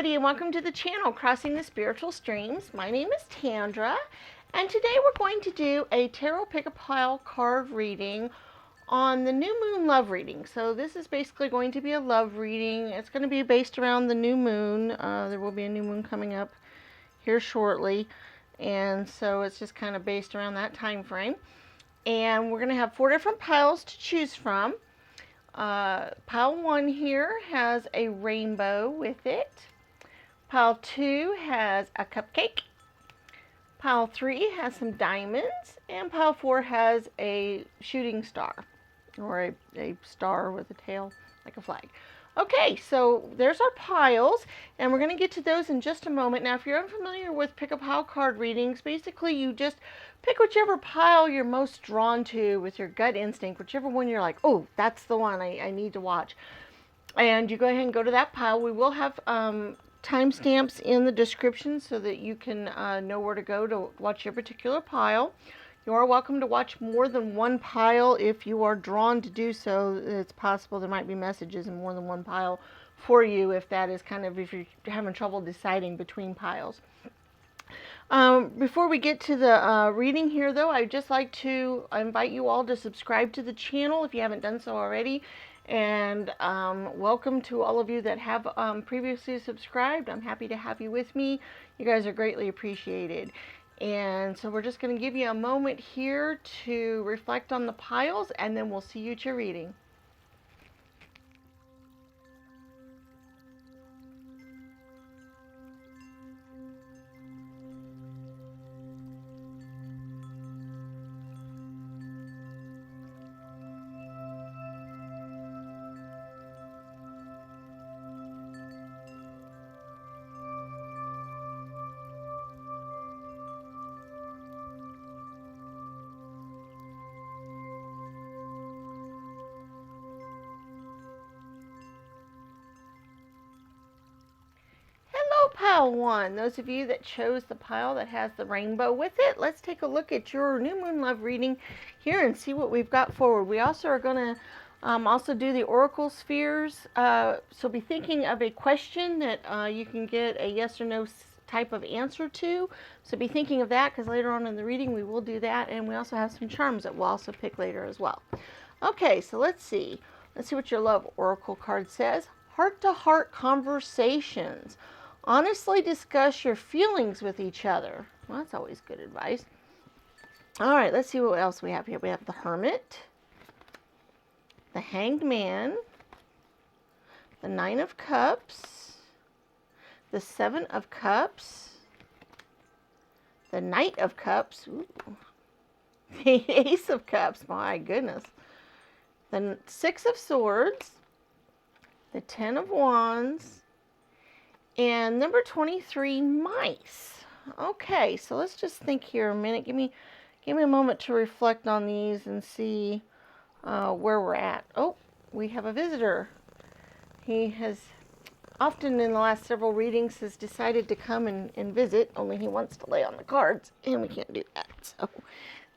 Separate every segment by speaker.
Speaker 1: everybody, and welcome to the channel Crossing the Spiritual Streams. My name is Tandra, and today we're going to do a tarot pick-a-pile card reading on the new moon love reading. So this is basically going to be a love reading. It's going to be based around the new moon. There will be a new moon coming up here shortly, and so it's just kind of based around that time frame. And we're going to have 4 different piles to choose from. Pile 1 here has a rainbow with it. Pile 2 has a cupcake. Pile 3 has some diamonds. And pile 4 has a shooting star, or a star with a tail like a flag. Okay, so there's our piles, and we're going to get to those in just a moment. Now, if you're unfamiliar with pick-a-pile card readings, basically you just pick whichever pile you're most drawn to with your gut instinct, whichever one you're like, oh, that's the one I need to watch. And you go ahead and go to that pile. We will have timestamps in the description so that you can know where to go to watch your particular pile. You are welcome to watch more than one pile if you are drawn to do so. It's possible there might be messages in more than one pile for you if you're having trouble deciding between piles. Before we get to the reading here, though, I'd just like to invite you all to subscribe to the channel if you haven't done so already. And welcome to all of you that have previously subscribed. I'm happy to have you with me. You guys are greatly appreciated. And so we're just going to give you a moment here to reflect on the piles, and then we'll see you at your reading. Pile 1, those of you that chose the pile that has the rainbow with it, let's take a look at your new moon love reading here and see what we've got forward. We also are going to also do the oracle spheres, so be thinking of a question that you can get a yes or no type of answer to. So be thinking of that, because later on in the reading we will do that, and we also have some charms that we'll also pick later as well. Okay, so let's see what your love oracle card says. Heart-to-heart conversations. Honestly discuss your feelings with each other. Well, that's always good advice. All right, let's see what else we have here. We have the Hermit, the Hanged Man, the 9 of Cups, the 7 of Cups, the Knight of Cups, ooh, the Ace of Cups, my goodness, the 6 of Swords, the 10 of Wands, and number 23, mice. Okay, so let's just think here a minute. Give me a moment to reflect on these and see where we're at. Oh, we have a visitor. He has often in the last several readings has decided to come and visit, only he wants to lay on the cards, and we can't do that. So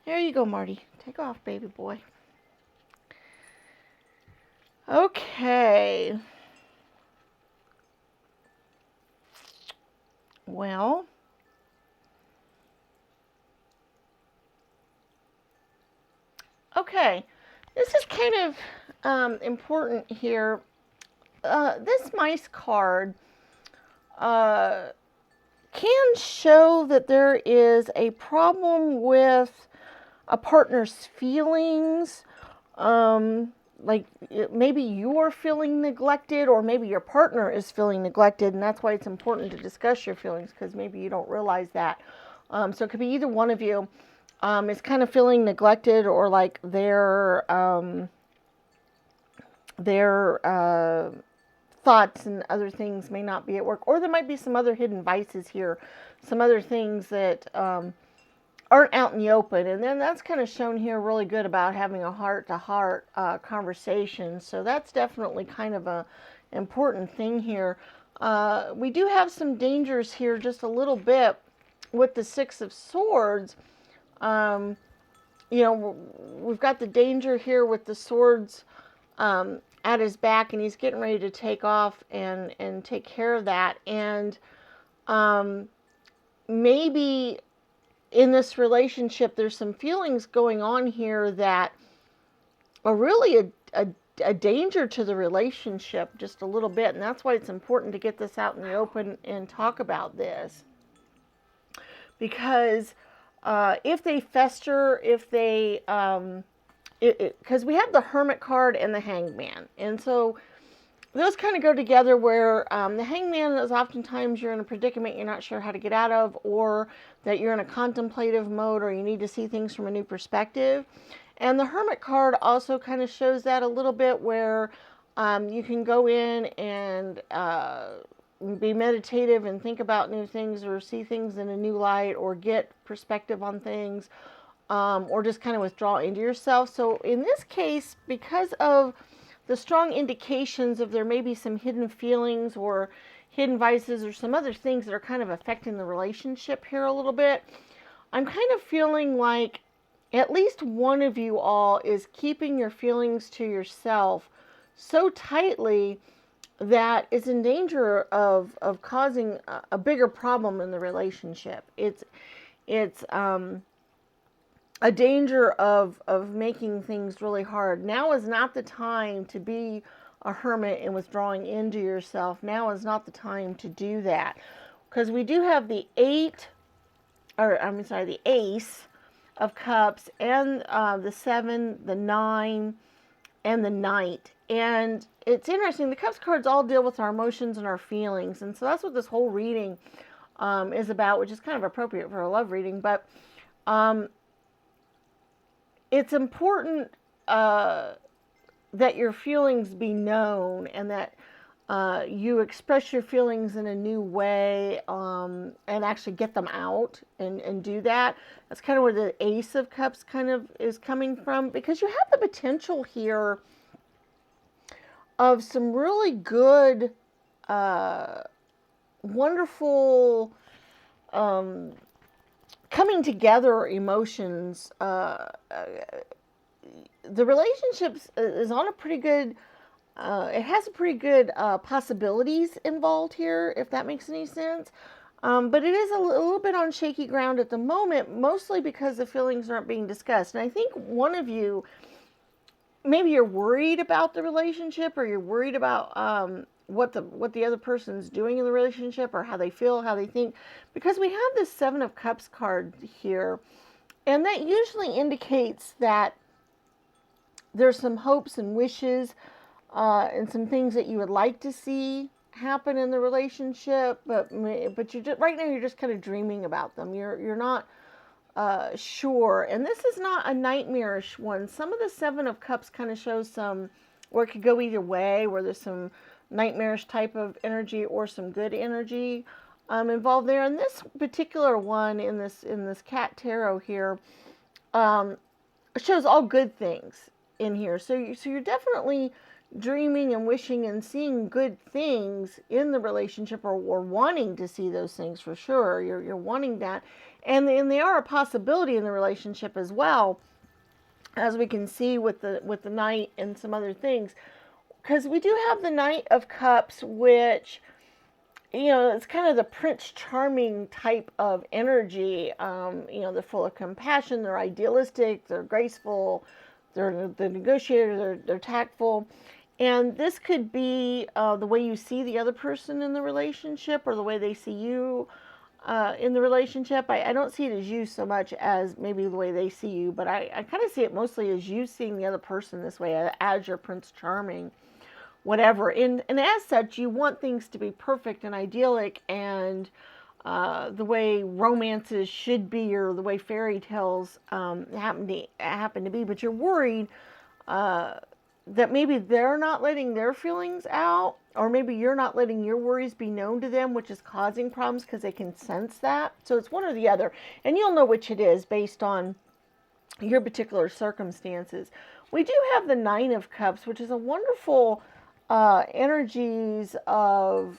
Speaker 1: there you go, Marty. Take off, baby boy. Okay. Well, okay, this is kind of important here. This mice card can show that there is a problem with a partner's feelings. Like maybe you're feeling neglected, or maybe your partner is feeling neglected, and that's why it's important to discuss your feelings, because maybe you don't realize that. So it could be either one of you is kind of feeling neglected, or like their thoughts and other things may not be at work, or there might be some other hidden vices here, some other things that aren't out in the open, and then that's kind of shown here really good about having a heart-to-heart conversation. So that's definitely kind of a important thing here. We do have some dangers here just a little bit with the 6 of Swords. You know, we've got the danger here with the swords at his back, and he's getting ready to take off and take care of that. And maybe in this relationship, there's some feelings going on here that are really a danger to the relationship just a little bit. And that's why it's important to get this out in the open and talk about this. Because if they fester, if they, because we have the Hermit card and the Hangman. And so those kind of go together, where the Hangman is oftentimes you're in a predicament you're not sure how to get out of, or that you're in a contemplative mode, or you need to see things from a new perspective. And the Hermit card also kind of shows that a little bit, where you can go in and be meditative and think about new things, or see things in a new light, or get perspective on things, or just kind of withdraw into yourself. So in this case, because of the strong indications of there may be some hidden feelings or hidden vices or some other things that are kind of affecting the relationship here a little bit, I'm kind of feeling like at least one of you all is keeping your feelings to yourself so tightly that it's in danger of causing a bigger problem in the relationship. It's a danger of making things really hard. Now is not the time to be a hermit and withdrawing into yourself. Now is not the time to do that. Because we do have the the Ace of Cups, and the 7, the 9, and the Knight. And it's interesting, the Cups cards all deal with our emotions and our feelings. And so that's what this whole reading is about, which is kind of appropriate for a love reading. But it's important that your feelings be known, and that you express your feelings in a new way, and actually get them out and do that. That's kind of where the Ace of Cups kind of is coming from, because you have the potential here of some really good, wonderful coming together emotions. The relationship is on a pretty good, it has a pretty good possibilities involved here, if that makes any sense. But it is a little bit on shaky ground at the moment, mostly because the feelings aren't being discussed. And I think one of you, maybe you're worried about the relationship, or you're worried about what the other person's doing in the relationship, or how they feel, how they think, because we have this 7 of Cups card here, and that usually indicates that there's some hopes and wishes and some things that you would like to see happen in the relationship, but you're just, right now you're just kind of dreaming about them. You're not sure. And this is not a nightmarish one. Some of the 7 of Cups kind of shows some, or it could go either way, where there's some nightmarish type of energy or some good energy involved there. And this particular one in this cat tarot here shows all good things in here. So you're definitely dreaming and wishing and seeing good things in the relationship, or wanting to see those things for sure. You're wanting that, and they are a possibility in the relationship as well, as we can see with the Knight and some other things, because we do have the Knight of Cups, which, you know, it's kind of the Prince Charming type of energy. You know, they're full of compassion, they're idealistic, they're graceful, they're the negotiator, they're tactful. And this could be the way you see the other person in the relationship, or the way they see you in the relationship. I don't see it as you so much as maybe the way they see you, but I kind of see it mostly as you seeing the other person this way, as your Prince Charming, whatever. And as such, you want things to be perfect and idyllic, and the way romances should be, or the way fairy tales happen to be. But you're worried that maybe they're not letting their feelings out, or maybe you're not letting your worries be known to them, which is causing problems because they can sense that. So it's one or the other, and you'll know which it is based on your particular circumstances. We do have the 9 of Cups, which is a wonderful energies of,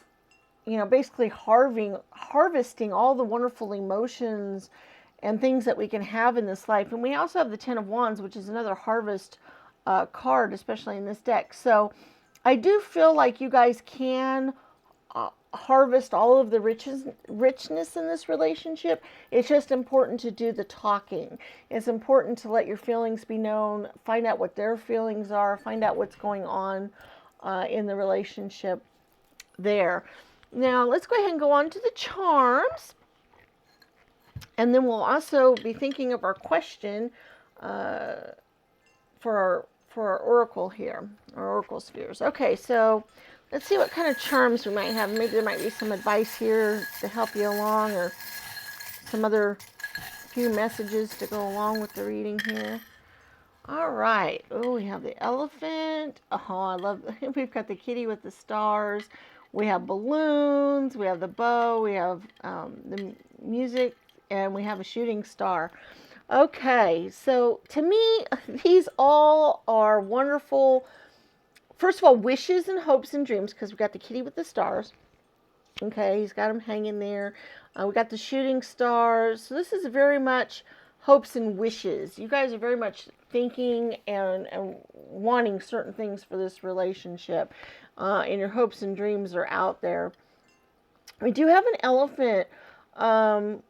Speaker 1: you know, basically harvesting all the wonderful emotions and things that we can have in this life. And we also have the 10 of Wands, which is another harvest card, especially in this deck. So I do feel like you guys can harvest all of the richness in this relationship. It's just important to do the talking. It's important to let your feelings be known, find out what their feelings are, find out what's going on in the relationship there. Now, let's go ahead and go on to the charms. And then we'll also be thinking of our question for our oracle here, our oracle spheres. Okay, so let's see what kind of charms we might have. Maybe there might be some advice here to help you along, or some other few messages to go along with the reading here. All right. Oh, we have the elephant. Oh, I love. We've got the kitty with the stars. We have balloons. We have the bow. We have the music, and we have a shooting star. Okay, so to me, these all are wonderful. First of all, wishes and hopes and dreams, because we got the kitty with the stars. Okay, he's got them hanging there. We got the shooting stars. So this is very much hopes and wishes. You guys are very much thinking and wanting certain things for this relationship. And your hopes and dreams are out there. We do have an elephant,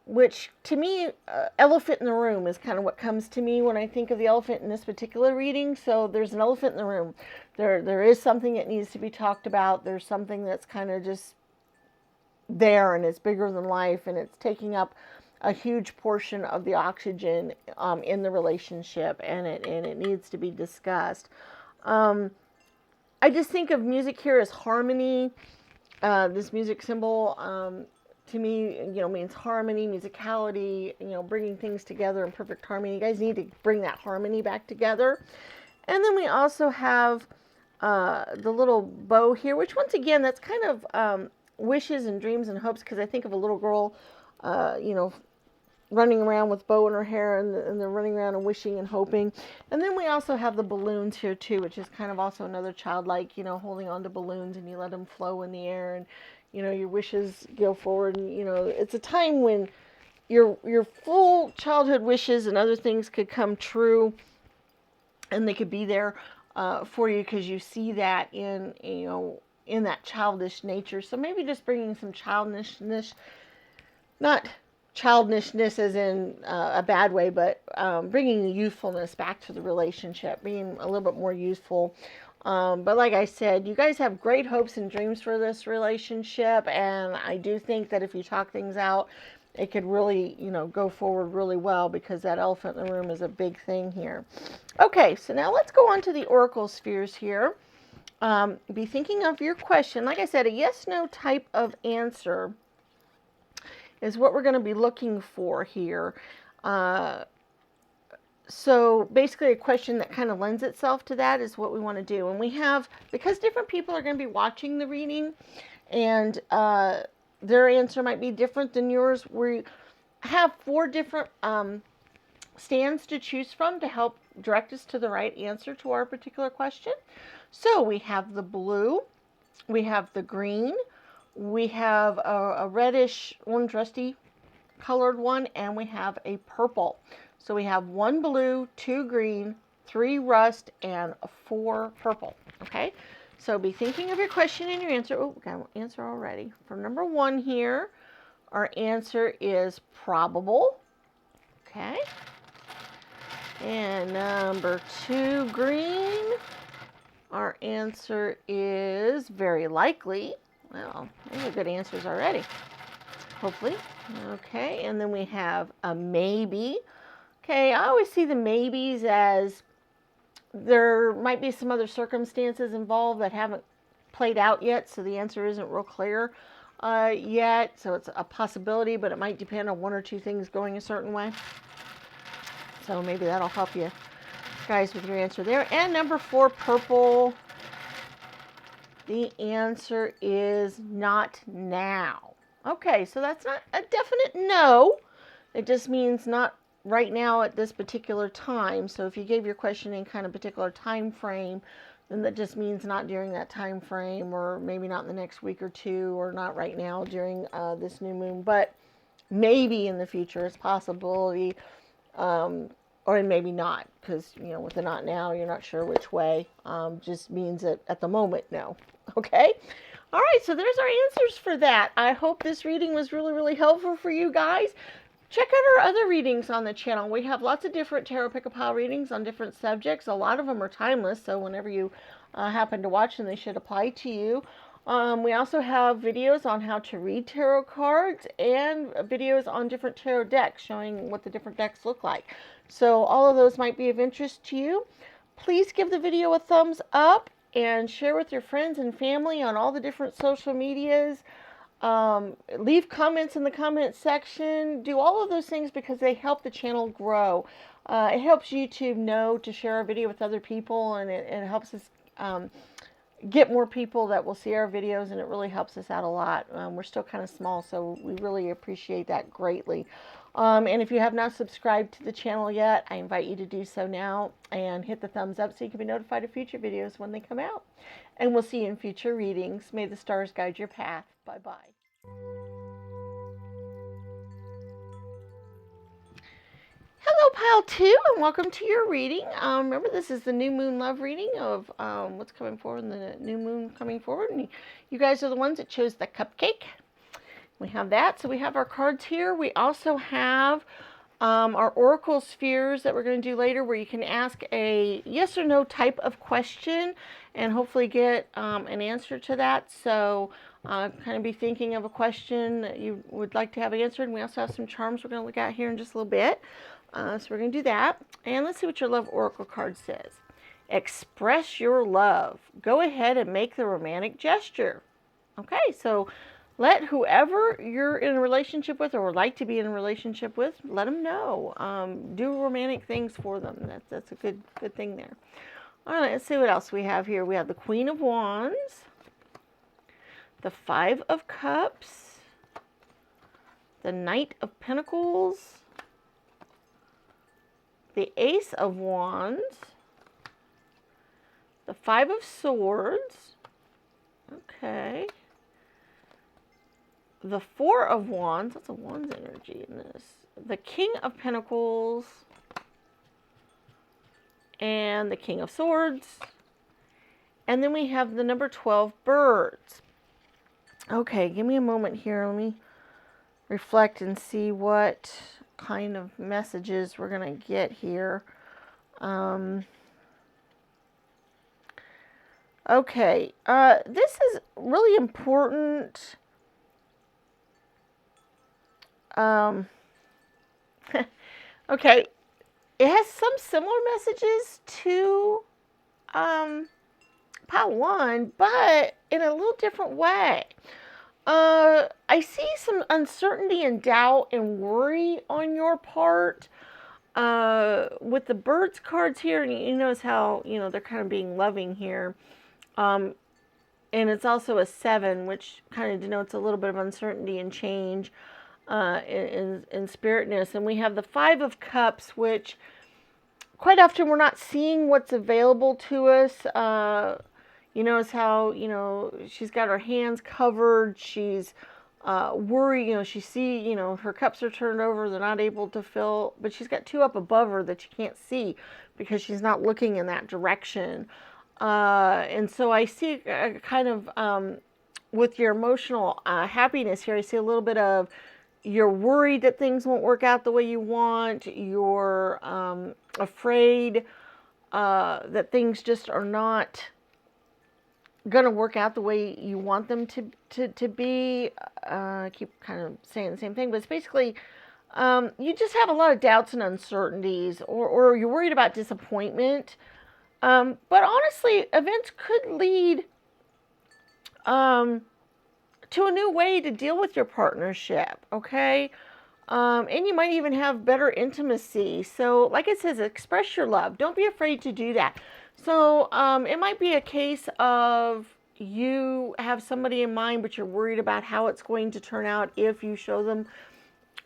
Speaker 1: which to me, elephant in the room is kind of what comes to me when I think of the elephant in this particular reading. So there's an elephant in the room. There is something that needs to be talked about. There's something that's kind of just there, and it's bigger than life, and it's taking up a huge portion of the oxygen in the relationship, and it needs to be discussed. I just think of music here as harmony. This music symbol to me, means harmony, musicality, bringing things together in perfect harmony. You guys need to bring that harmony back together. And then we also have the little bow here, which once again, that's kind of wishes and dreams and hopes, because I think of a little girl, running around with bow in her hair, and they're running around and wishing and hoping. And then we also have the balloons here too, which is kind of also another childlike, holding on to balloons, and you let them flow in the air, and your wishes go forward, and it's a time when your full childhood wishes and other things could come true, and they could be there for you, because you see that in that childish nature. So maybe just bringing some childishness, not childishness as in a bad way, but bringing the youthfulness back to the relationship, being a little bit more youthful. But like I said, you guys have great hopes and dreams for this relationship, and I do think that if you talk things out, it could really, go forward really well, because that elephant in the room is a big thing here. Okay, so now let's go on to the oracle spheres here. Be thinking of your question. Like I said, a yes/no type of answer is what we're going to be looking for here. So basically a question that kind of lends itself to that is what we want to do. And we have, because different people are going to be watching the reading, and their answer might be different than yours, we have 4 different stands to choose from to help direct us to the right answer to our particular question. So we have the blue, we have the green, we have a reddish, orange, rusty colored one, and we have a purple. So we have 1 blue, 2 green, 3 rust, and 4 purple. Okay, so be thinking of your question and your answer. Oh, we got an answer already. For number 1 here, our answer is probable. Okay. And number 2, green, our answer is very likely. Well, those are good answers already, hopefully. Okay, and then we have a maybe. Okay, I always see the maybes as there might be some other circumstances involved that haven't played out yet, so the answer isn't real clear yet. So it's a possibility, but it might depend on 1 or 2 things going a certain way. So maybe that'll help you guys with your answer there. And number 4, purple. The answer is not now. Okay, so that's not a definite no. It just means not right now at this particular time. So if you gave your question in kind of particular time frame, then that just means not during that time frame, or maybe not in the next week or 2, or not right now during this new moon, but maybe in the future. It's a possibility or maybe not, because, you know, with the not now, you're not sure which way. Just means that at the moment, no. Okay? All right, so there's our answers for that. I hope this reading was really, really helpful for you guys. Check out our other readings on the channel. We have lots of different Tarot Pick-a-Pile readings on different subjects. A lot of them are timeless, so whenever you happen to watch them, they should apply to you. We also have videos on how to read tarot cards and videos on different tarot decks showing what the different decks look like. So all of those might be of interest to you. Please give the video a thumbs up and share with your friends and family on all the different social medias. Leave comments in the comment section. Do all of those things because they help the channel grow. It helps YouTube know to share our video with other people, and it helps us get more people that will see our videos, and it really helps us out a lot. We're still kind of small, so we really appreciate that greatly. And if you have not subscribed to the channel yet, I invite you to do so now and hit the thumbs up so you can be notified of future videos when they come out. And we'll see you in future readings. May the stars guide your path. Bye-bye. Hello, Pile 2, and welcome to your reading. Remember, this is the New Moon Love reading of what's coming forward in the new moon coming forward. And you guys are the ones that chose the cupcake. We have that. So we have our cards here. We also have our oracle spheres that we're going to do later, where you can ask a yes or no type of question and hopefully get an answer to that. So kind of be thinking of a question that you would like to have answered. And we also have some charms we're going to look at here in just a little bit. So we're going to do that. And let's see what your love oracle card says. Express your love. Go ahead and make the romantic gesture. Okay, so let whoever you're in a relationship with or would like to be in a relationship with, let them know. Do romantic things for them. That's a good thing there. All right, let's see what else we have here. We have the Queen of Wands, the Five of Cups, the Knight of Pentacles, the Ace of Wands, the Five of Swords, okay, the Four of Wands, that's a Wands energy in this, the King of Pentacles, and the King of Swords, and then we have the number 12, Birds. Okay, give me a moment here, let me reflect and see what kind of messages we're going to get here. Okay, this is really important. Okay, it has some similar messages to Pile 1, but in a little different way. I see some uncertainty and doubt and worry on your part with the Birds cards here. And you notice how, you know, they're kind of being loving here. And it's also a 7, which kind of denotes a little bit of uncertainty and change in spiritness. And we have the Five of Cups, which quite often we're not seeing what's available to us. You notice how, you know, she's got her hands covered. She's worried, you know, you know, her cups are turned over. They're not able to fill, but she's got 2 up above her that you can't see because she's not looking in that direction. And so I see kind of, with your emotional happiness here, I see a little bit of you're worried that things won't work out the way you want. You're afraid that things just are not going to work out the way you want them to be. I keep kind of saying the same thing, but it's basically you just have a lot of doubts and uncertainties, or you're worried about disappointment. But honestly, events could lead to a new way to deal with your partnership, okay? And you might even have better intimacy. So like it says, express your love. Don't be afraid to do that. So it might be a case of you have somebody in mind, but you're worried about how it's going to turn out if you show them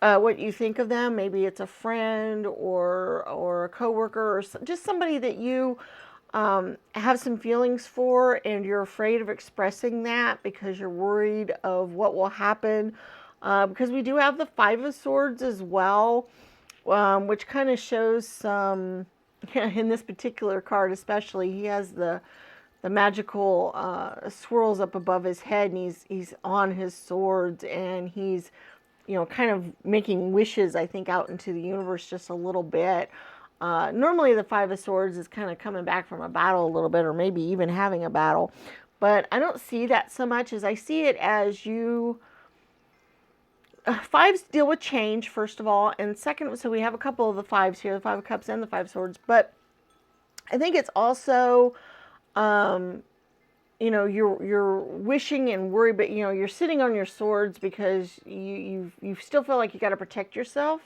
Speaker 1: what you think of them. Maybe it's a friend or a coworker or just somebody that you have some feelings for, and you're afraid of expressing that because you're worried of what will happen. Because we do have the Five of Swords as well. which kind of shows some, in this particular card especially, he has the magical swirls up above his head, and he's on his swords, and he's, kind of making wishes, I think, out into the universe just a little bit. Normally the Five of Swords is kind of coming back from a battle a little bit, or maybe even having a battle, but I don't see that so much. As I see it as you, fives deal with change, first of all, and second, so we have a couple of the fives here, the Five of Cups and the Five of Swords, but I think it's also, you're wishing and worried, but you're sitting on your swords because you still feel like you got to protect yourself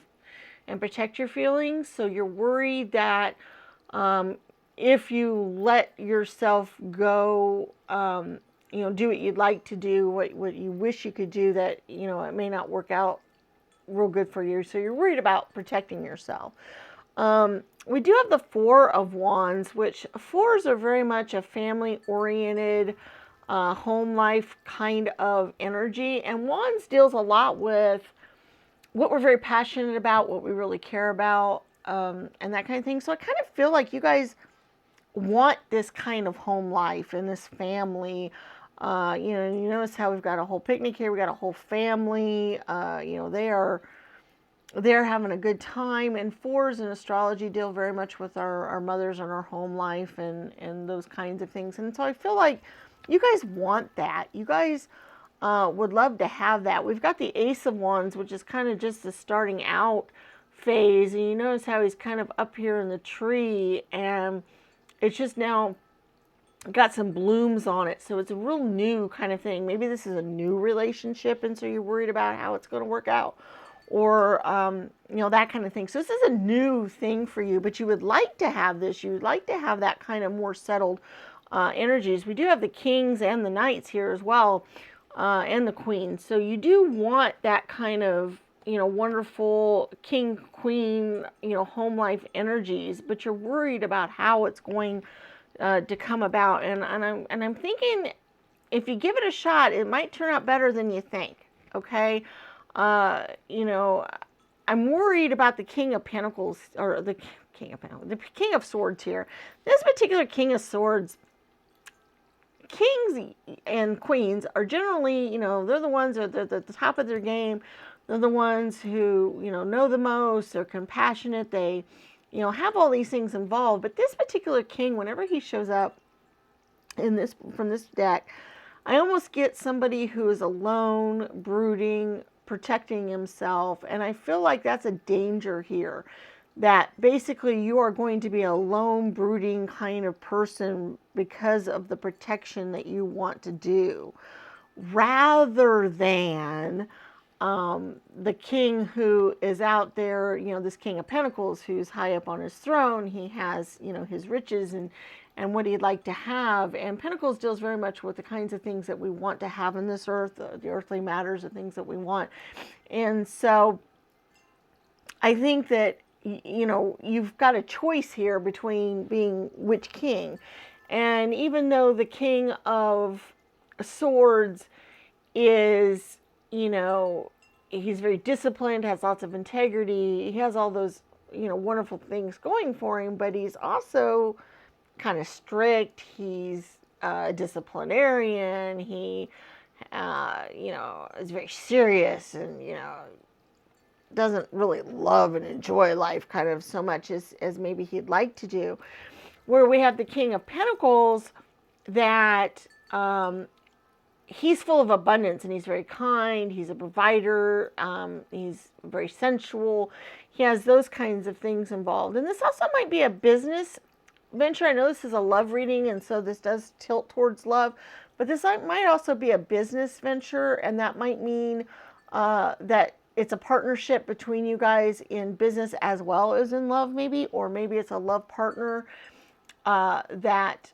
Speaker 1: and protect your feelings. So you're worried that if you let yourself go, do what you'd like to do, what you wish you could do, that it may not work out real good for you. So you're worried about protecting yourself. We do have the Four of Wands, which fours are very much a family-oriented, home life kind of energy. And Wands deals a lot with what we're very passionate about, what we really care about, and that kind of thing. So I kind of feel like you guys want this kind of home life and this family. You notice how we've got a whole picnic here. We got a whole family. They're having a good time. And fours in astrology deal very much with our mothers and our home life and those kinds of things. And so I feel like you guys want that. You guys would love to have that. We've got the Ace of Wands, which is kind of just the starting out phase. And you notice how he's kind of up here in the tree, and it's just now got some blooms on it. So it's a real new kind of thing. Maybe this is a new relationship, and so you're worried about how it's going to work out, or that kind of thing. So this is a new thing for you, but you would like to have this. You would like to have that kind of more settled energies. We do have the Kings and the Knights here as well, and the Queen. So you do want that kind of wonderful king, queen, home life energies, but you're worried about how it's going to come about. And I'm thinking, if you give it a shot, it might turn out better than you think. Okay. I'm worried about the King of Pentacles, or the King of Pentacles, the King of Swords here. This particular King of Swords, kings and queens are generally, they're the ones that are at the top of their game. They're the ones who, know the most. They're compassionate. They, have all these things involved. But this particular king, whenever he shows up from this deck, I almost get somebody who is alone, brooding, protecting himself. And I feel like that's a danger here, that basically you are going to be a lone, brooding kind of person because of the protection that you want to do, rather than the king who is out there, this King of Pentacles, who's high up on his throne. He has, his riches and what he'd like to have. And Pentacles deals very much with the kinds of things that we want to have in this earth, the earthly matters, the things that we want. And so I think that, you've got a choice here between being which king. And even though the King of Swords is, he's very disciplined, has lots of integrity, he has all those, wonderful things going for him, but he's also kind of strict. He's a disciplinarian. He, is very serious, and, doesn't really love and enjoy life kind of so much as maybe he'd like to do. Where we have the King of Pentacles, that he's full of abundance, and he's very kind. He's a provider. He's very sensual. He has those kinds of things involved. And this also might be a business venture. I know this is a love reading, and so this does tilt towards love, but this might also be a business venture, and that might mean that it's a partnership between you guys in business as well as in love, maybe, or maybe it's a love partner that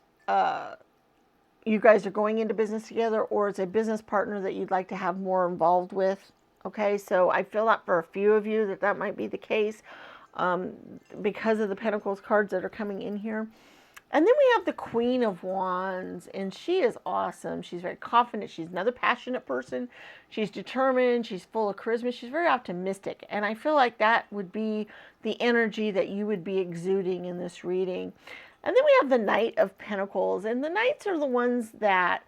Speaker 1: you guys are going into business together, or it's a business partner that you'd like to have more involved with. Okay, so I feel that for a few of you that might be the case, because of the Pentacles cards that are coming in here. And then we have the Queen of Wands, and she is awesome. She's very confident. She's another passionate person. She's determined. She's full of charisma. She's very optimistic. And I feel like that would be the energy that you would be exuding in this reading. And then we have the Knight of Pentacles. And the Knights are the ones that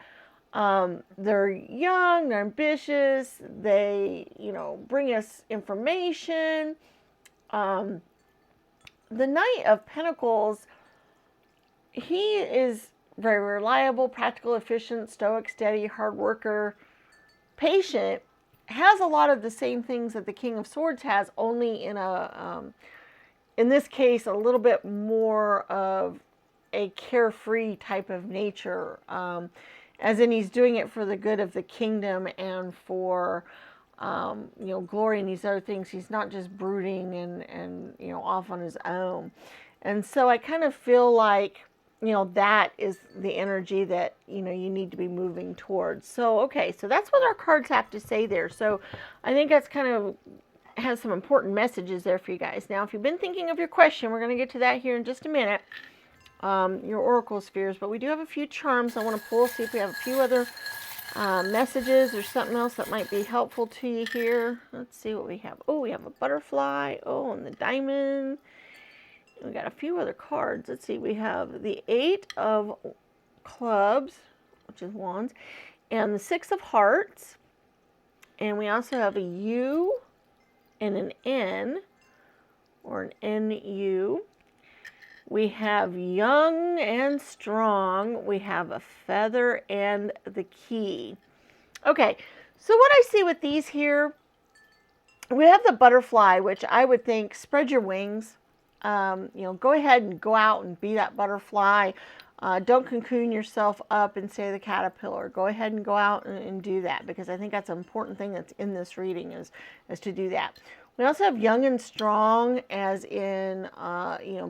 Speaker 1: they're young, they're ambitious, they, bring us information. The Knight of Pentacles, he is very reliable, practical, efficient, stoic, steady, hard worker, patient, has a lot of the same things that the King of Swords has, only in this case, a little bit more of a carefree type of nature, as in he's doing it for the good of the kingdom and for, glory and these other things. He's not just brooding and off on his own. And so I kind of feel like, that is the energy that, you need to be moving towards. So, okay, so that's what our cards have to say there. So I think that's kind of has some important messages there for you guys. Now, if you've been thinking of your question, we're going to get to that here in just a minute, your oracle spheres, but we do have a few charms I want to pull, see if we have a few other messages or something else that might be helpful to you here. Let's see what we have. Oh, we have a butterfly. Oh, and the diamond. We got a few other cards. Let's see. We have the 8 of clubs, which is wands, and the 6 of hearts. And we also have a U and an N, or an NU. We have young and strong. We have a feather and the key. Okay, so what I see with these here, we have the butterfly, which I would think spread your wings. Go ahead and go out and be that butterfly. Don't cocoon yourself up and stay the caterpillar. Go ahead and go out and do that, because I think that's an important thing that's in this reading is to do that. We also have young and strong, as in,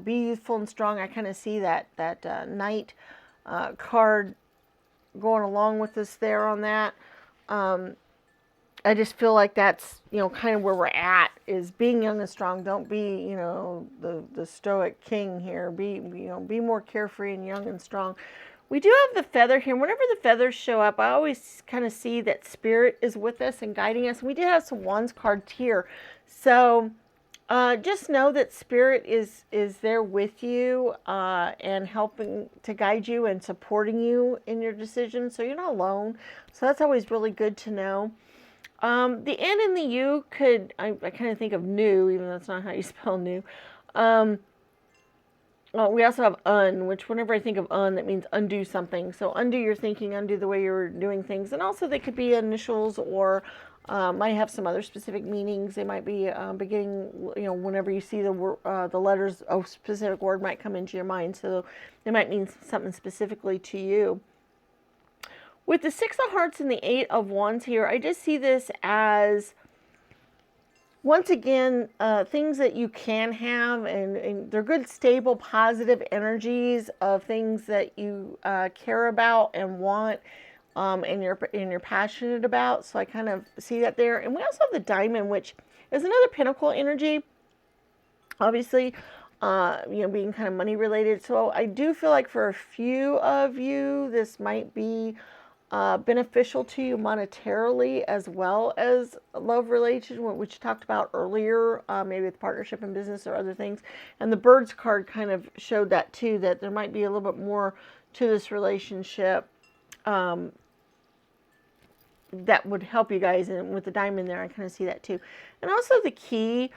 Speaker 1: be youthful and strong. I kind of see that knight card going along with us there on that. I just feel like that's, kind of where we're at, is being young and strong. Don't be, the stoic king here. Be more carefree and young and strong. We do have the feather here. Whenever the feathers show up, I always kind of see that spirit is with us and guiding us. We did have some wands cards here. So just know that spirit is there with you and helping to guide you and supporting you in your decisions. So you're not alone. So that's always really good to know. The N and the U could, I kind of think of new, even though that's not how you spell new. We also have un, which whenever I think of un, that means undo something. So undo your thinking, undo the way you're doing things. And also they could be initials, or might have some other specific meanings. They might be beginning, whenever you see the letters, a specific word might come into your mind. So they might mean something specifically to you. With the 6 of hearts and the 8 of wands here, I just see this as, once again, things that you can have, and they're good, stable, positive energies of things that you care about and want, and you're passionate about. So I kind of see that there. And we also have the diamond, which is another pinnacle energy, obviously, being kind of money related. So I do feel like for a few of you, this might be beneficial to you monetarily, as well as a love relation, which we talked about earlier, maybe with partnership in business or other things. And the birds card kind of showed that too, that there might be a little bit more to this relationship that would help you guys. And with the diamond there, I kind of see that too. And also the key.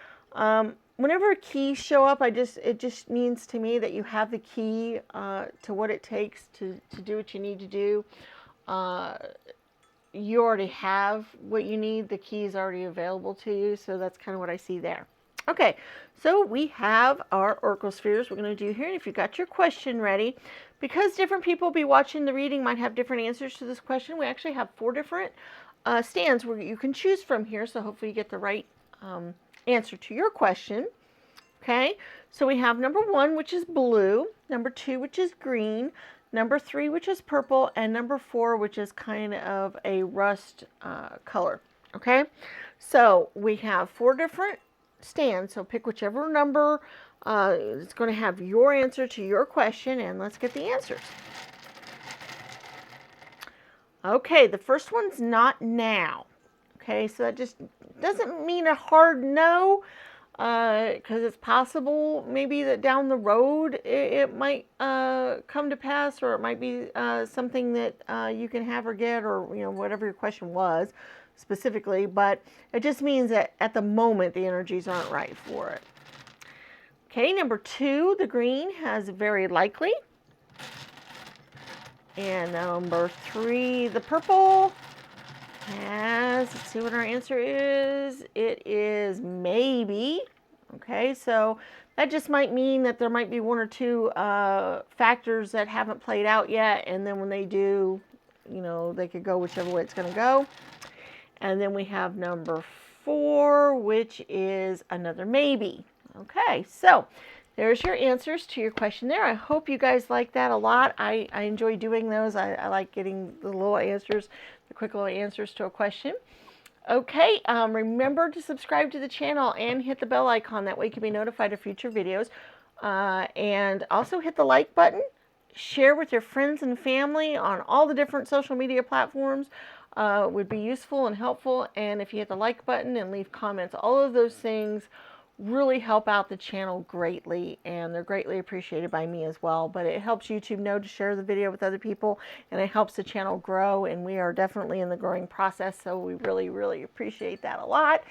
Speaker 1: Whenever keys show up, it just means to me that you have the key to what it takes to do what you need to do. You already have what you need. The key is already available to you. So that's kind of what I see there. Okay, so we have our oracle spheres we're going to do here. And if you got your question ready, because different people will be watching the reading, might have different answers to this question, we actually have 4 different stands where you can choose from here. So hopefully you get the right answer to your question. Okay, so we have number 1, which is blue, number 2, which is green, number 3, which is purple, and number 4, which is kind of a rust color. Okay, so we have 4 different stands. So pick whichever number it's going to have your answer to your question, and let's get the answers. Okay, the first one's not now. Okay, so that just doesn't mean a hard no, because it's possible maybe that down the road it might come to pass, or it might be something that you can have or get, or whatever your question was specifically, but it just means that at the moment the energies aren't right for it. Okay, number 2, the green has very likely. And number 3, the purple has, let's see what our answer is. It is maybe. Okay, so that just might mean that there might be 1 or 2 factors that haven't played out yet, and then when they do, they could go whichever way it's going to go. And then we have number 4, which is another maybe. Okay, so there's your answers to your question there. I hope you guys like that a lot. I enjoy doing those. I like getting the little answers, the quick little answers to a question. Okay, remember to subscribe to the channel and hit the bell icon. That way you can be notified of future videos. And also hit the like button. Share with your friends and family on all the different social media platforms. Would be useful and helpful. And if you hit the like button and leave comments, all of those things really help out the channel greatly, and they're greatly appreciated by me as well. But it helps YouTube know to share the video with other people, and it helps the channel grow, and we are definitely in the growing process, so we really appreciate that a lot.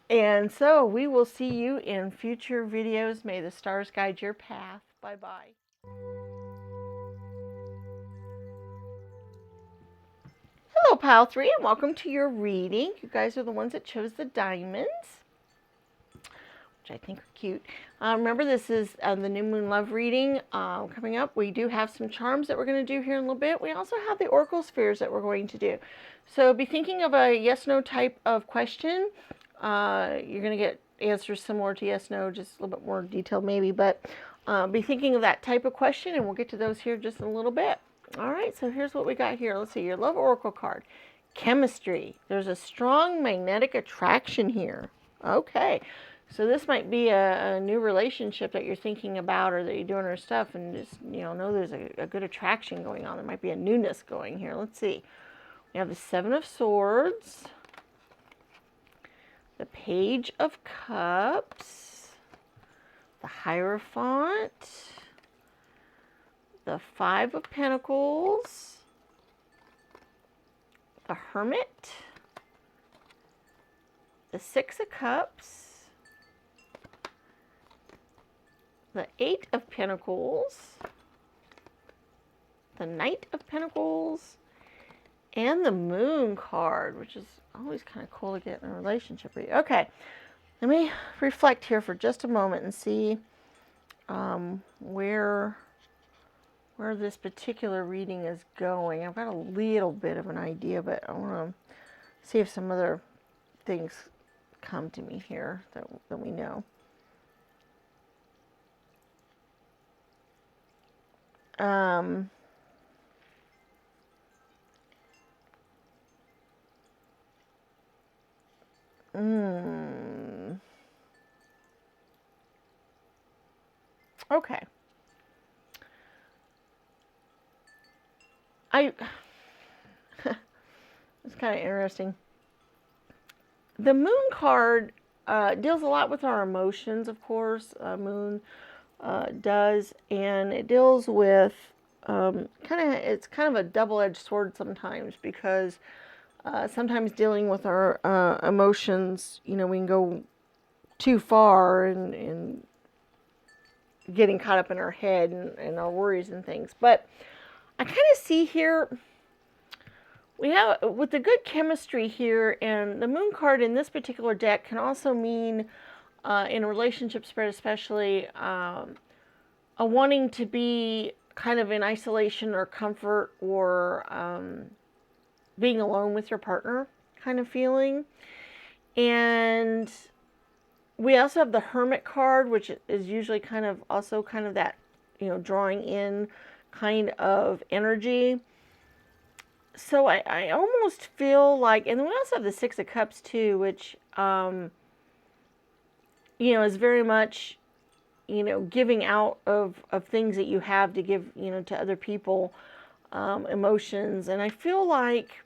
Speaker 1: And so we will see you in future videos. May the stars guide your path. Bye-bye. Hello, Pile 3, and welcome to your reading. You guys are the ones that chose the diamonds, which I think are cute. Remember, this is the New Moon Love reading coming up. We do have some charms that we're going to do here in a little bit. We also have the Oracle spheres that we're going to do. So be thinking of a yes-no type of question. You're going to get answers similar to yes-no, just a little bit more detailed maybe. But be thinking of that type of question, and we'll get to those here just in a little bit. All right, so here's what we got here. Let's see, your Love Oracle card. Chemistry. There's a strong magnetic attraction here. Okay. So this might be a new relationship that you're thinking about, or that you're doing her stuff, and just, know there's a good attraction going on. There might be a newness going here. Let's see. We have the 7 of Swords, the Page of Cups, the Hierophant, the 5 of Pentacles, the Hermit, the 6 of Cups, the 8 of Pentacles, the Knight of Pentacles, and the Moon card, which is always kind of cool to get in a relationship with you. Okay, let me reflect here for just a moment and see where this particular reading is going. I've got a little bit of an idea, but I want to see if some other things come to me here that we know. Okay. It's kind of interesting. The Moon card deals a lot with our emotions, of course. Moon does, and it deals with it's kind of a double-edged sword sometimes, because sometimes dealing with our emotions, we can go too far and getting caught up in our head and our worries and things. But I kind of see here, we have, with the good chemistry here, and the Moon card in this particular deck can also mean, in a relationship spread especially, a wanting to be kind of in isolation or comfort, or being alone with your partner kind of feeling. And we also have the Hermit card, which is usually kind of that, drawing in kind of energy. So I almost feel like, and then we also have the 6 of Cups too, which, is very much, you know, giving out of things that you have to give, you know, to other people, emotions. And I feel like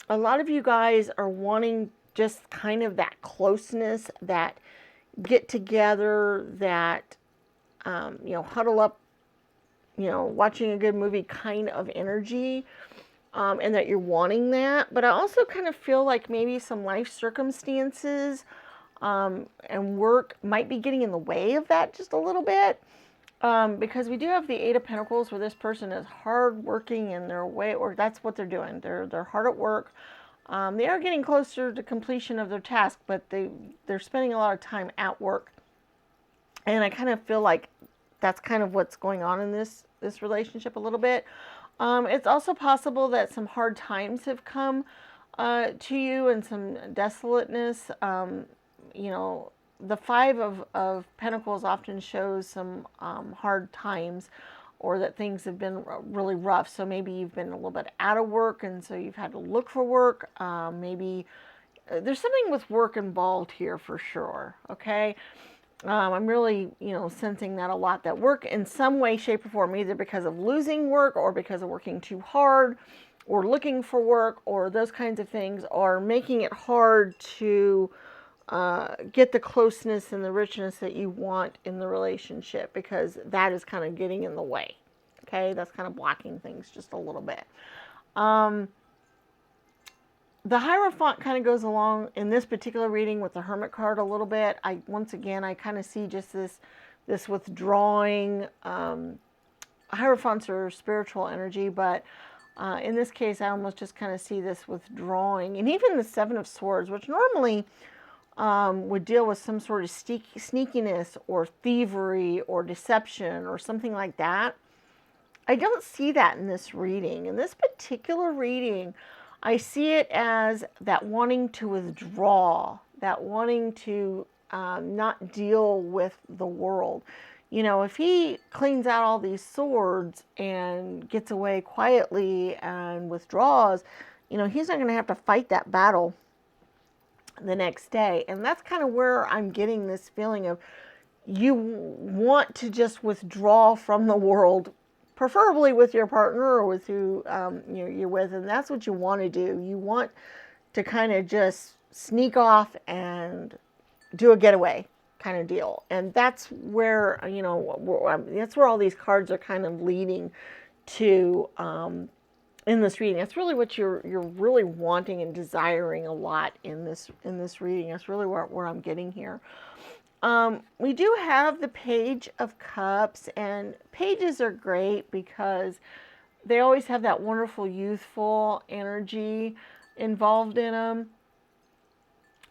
Speaker 1: a lot of you guys are wanting just kind of that closeness, that get together, that, you know, huddle up, you know, watching a good movie kind of energy, and that you're wanting that. But I also kind of feel like maybe some life circumstances, and work might be getting in the way of that just a little bit. Because we do have the Eight of Pentacles, where this person is hard working in their way, or that's what they're doing. They're hard at work. They are getting closer to completion of their task, but they're spending a lot of time at work. And I kind of feel like that's kind of what's going on in this relationship a little bit. It's also possible that some hard times have come to you, and some desolateness. You know, the Five of Pentacles often shows some hard times, or that things have been really rough. So maybe you've been a little bit out of work, and so you've had to look for work. Maybe there's something with work involved here for sure. Okay. I'm really, you know, sensing that a lot, that work in some way, shape, or form, either because of losing work, or because of working too hard, or looking for work, or those kinds of things, are making it hard to get the closeness and the richness that you want in the relationship, because that is kind of getting in the way. Okay, that's kind of blocking things just a little bit. The Hierophant kind of goes along in this particular reading with the Hermit card a little bit. Once again, I kind of see just this withdrawing. Hierophants are spiritual energy, but in this case, I almost just kind of see this withdrawing. And even the Seven of Swords, which normally would deal with some sort of sneakiness, or thievery, or deception, or something like that, I don't see that in this reading. In this particular reading, I see it as that wanting to withdraw, that wanting to not deal with the world. You know, if he cleans out all these swords and gets away quietly and withdraws, you know, he's not going to have to fight that battle the next day. And that's kind of where I'm getting this feeling of, you want to just withdraw from the world, preferably with your partner, or with who you're with, and that's what you want to do. You want to kind of just sneak off and do a getaway kind of deal, and that's where, you know, that's where all these cards are kind of leading to in this reading. That's really what you're really wanting and desiring a lot in this reading. That's really where I'm getting here. We do have the Page of Cups, and pages are great because they always have that wonderful youthful energy involved in them.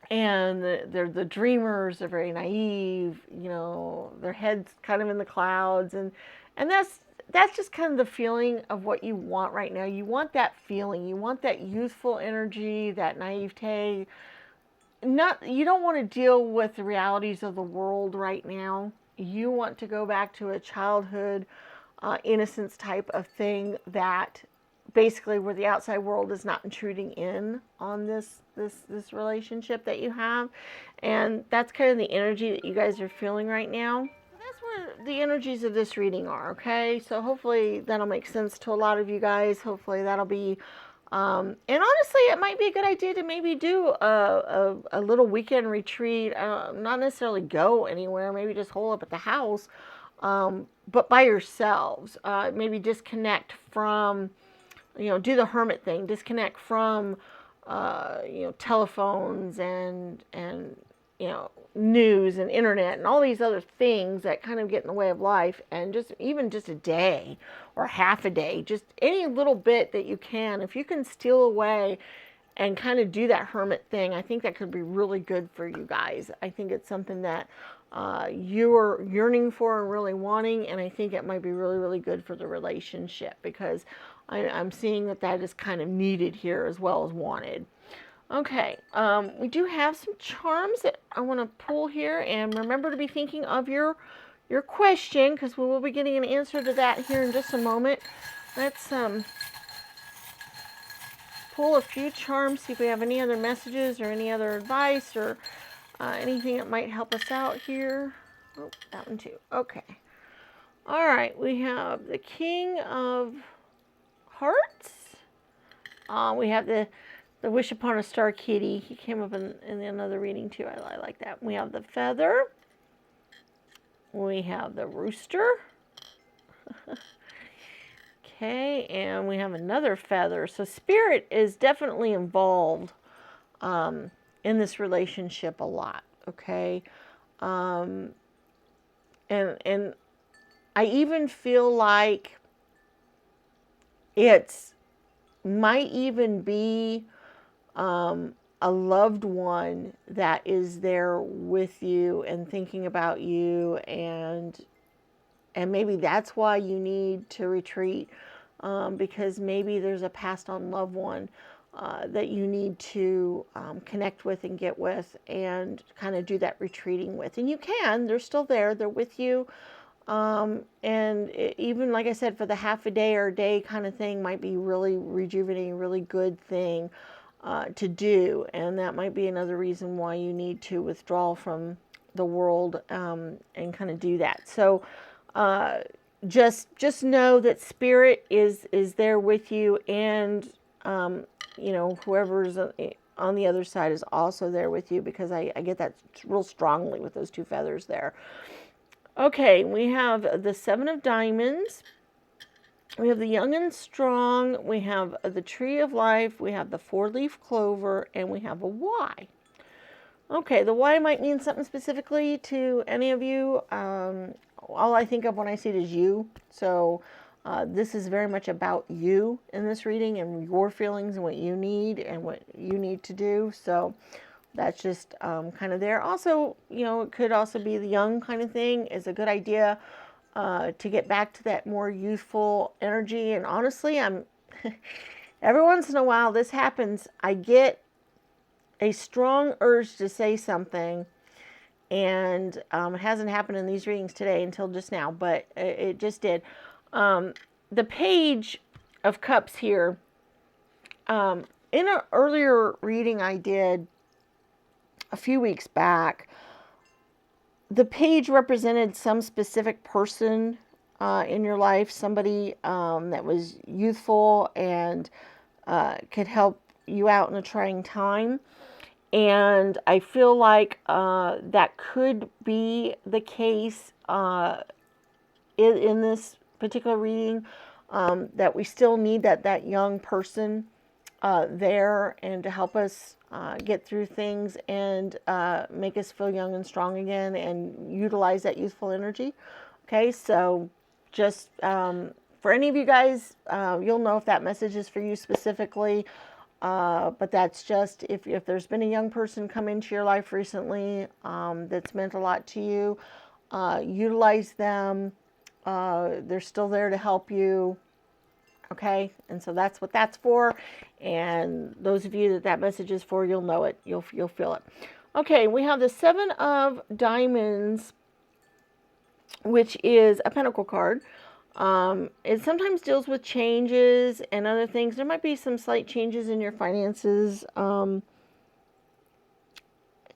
Speaker 1: And they're the dreamers, they're very naive, you know, their head's kind of in the clouds, and that's just kind of the feeling of what you want right now. You want that feeling, you want that youthful energy, that naivete. You don't want to deal with the realities of the world right now. You want to go back to a childhood innocence type of thing, that basically where the outside world is not intruding in on this relationship that you have. And that's kind of the energy that you guys are feeling right now. That's where the energies of this reading are. Okay, so hopefully that'll make sense to a lot of you guys. Hopefully that'll be and honestly, it might be a good idea to maybe do a little weekend retreat. Not necessarily go anywhere, maybe just hole up at the house, but by yourselves. Maybe disconnect from, you know, do the hermit thing, disconnect from, you know, telephones and you know, news and internet and all these other things that kind of get in the way of life, and just even just a day or half a day, just any little bit that you can, if you can steal away and kind of do that hermit thing, I think that could be really good for you guys. I think it's something that you are yearning for and really wanting, and I think it might be really, really good for the relationship, because I'm seeing that is kind of needed here as well as wanted. Okay, we do have some charms that I want to pull here, and remember to be thinking of your question, because we will be getting an answer to that here in just a moment. Let's pull a few charms, see if we have any other messages or any other advice or anything that might help us out here. Oh, that one too. Okay. All right, we have the King of Hearts. We have the Wish Upon a Star Kitty. He came up in another reading too. I like that. We have the Feather. We have the Rooster. Okay, and we have another Feather. So Spirit is definitely involved in this relationship a lot. Okay, and I even feel like it's might even be a loved one that is there with you and thinking about you, and maybe that's why you need to retreat, because maybe there's a passed on loved one that you need to connect with and get with and kind of do that retreating with. And you can, they're still there, they're with you. And even like I said, for the half a day or a day kind of thing might be really rejuvenating, really good thing to do. And that might be another reason why you need to withdraw from the world and kind of do that. So just know that Spirit is there with you, and you know, whoever's on the other side is also there with you, because I get that real strongly with those two feathers there. Okay, we have the Seven of Diamonds. We have the Young and Strong. We have the Tree of Life. We have the Four-Leaf Clover, and we have a Y. Okay, the Y might mean something specifically to any of you. All I think of when I see it is you. So this is very much about you in this reading, and your feelings and what you need and what you need to do. So that's just kind of there. Also, you know, it could also be the young kind of thing. Is a good idea to get back to that more youthful energy. And honestly, every once in a while this happens. I get a strong urge to say something, and it hasn't happened in these readings today until just now, but it just did. The Page of Cups here, in an earlier reading I did a few weeks back, the page represented some specific person in your life, somebody that was youthful and could help you out in a trying time. And I feel like that could be the case in this particular reading, that we still need that young person there, and to help us get through things and make us feel young and strong again and utilize that youthful energy. Okay, so just for any of you guys, you'll know if that message is for you specifically. But that's just if there's been a young person come into your life recently that's meant a lot to you, utilize them. They're still there to help you. Okay, and so that's what that's for. And those of you that message is for, you'll know it. You'll feel it. Okay, we have the Seven of Diamonds, which is a Pentacle card. It sometimes deals with changes and other things. There might be some slight changes in your finances, in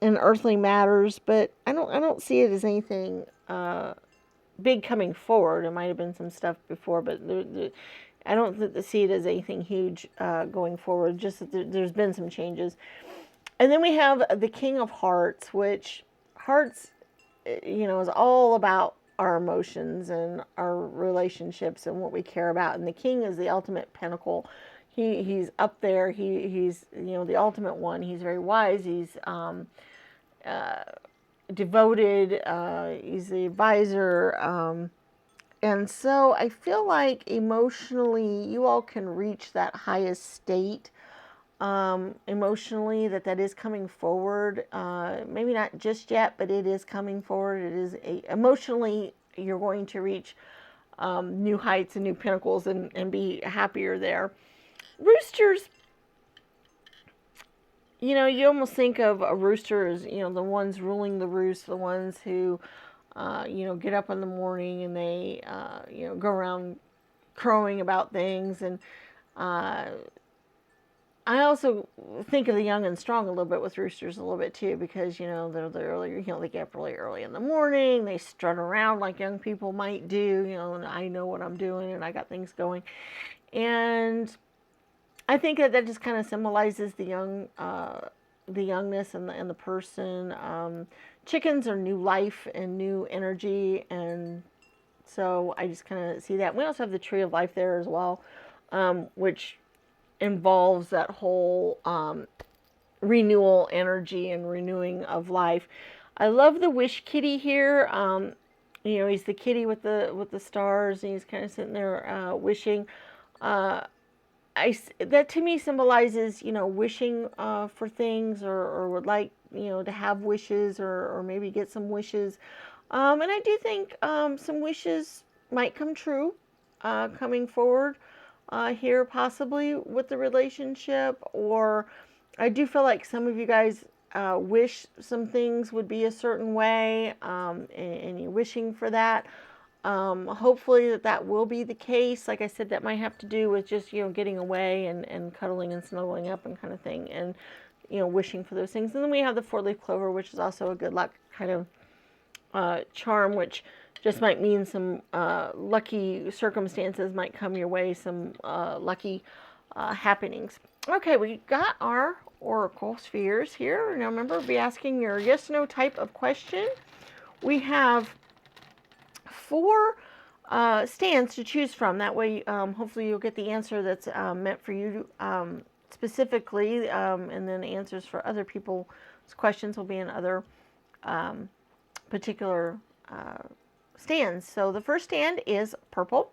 Speaker 1: earthly matters, but I don't see it as anything big coming forward. It might have been some stuff before, but I don't see it as anything huge going forward. Just that there's been some changes. And then we have the King of Hearts, which hearts, you know, is all about our emotions and our relationships and what we care about. And the King is the ultimate pinnacle. He's up there. He's you know, the ultimate one. He's very wise. He's devoted. He's the advisor. And so I feel like emotionally, you all can reach that highest state emotionally, that is coming forward. Maybe not just yet, but it is coming forward. It is emotionally, you're going to reach new heights and new pinnacles and be happier there. Roosters, you know, you almost think of a rooster as, you know, the ones ruling the roost, the ones who, you know, get up in the morning and they, you know, go around crowing about things. And I also think of the young and strong a little bit with roosters a little bit too, because, you know, they're early, you know, they get up really early in the morning, they strut around like young people might do, you know, and I know what I'm doing and I got things going. And I think that just kind of symbolizes the the youngness and the person. Chickens are new life and new energy, and so I just kind of see that. We also have the tree of life there as well, which involves that whole renewal energy and renewing of life. I love the wish kitty here. You know, he's the kitty with the stars, and he's kind of sitting there wishing. That to me symbolizes, you know, wishing for things, or would like, you know, to have wishes, or maybe get some wishes. And I do think some wishes might come true coming forward here, possibly with the relationship. Or I do feel like some of you guys wish some things would be a certain way, and you're wishing for that. Hopefully that will be the case. Like I said, that might have to do with just, you know, getting away and cuddling and snuggling up and kind of thing, and, you know, wishing for those things. And then we have the four-leaf clover, which is also a good luck kind of charm, which just might mean some lucky circumstances might come your way, some lucky happenings. Okay, we got our oracle spheres here. Now remember, be asking your yes/no type of question. We have 4 stands to choose from. That way, hopefully you'll get the answer that's meant for you specifically, and then answers for other people's questions will be in other particular stands. So the first stand is purple.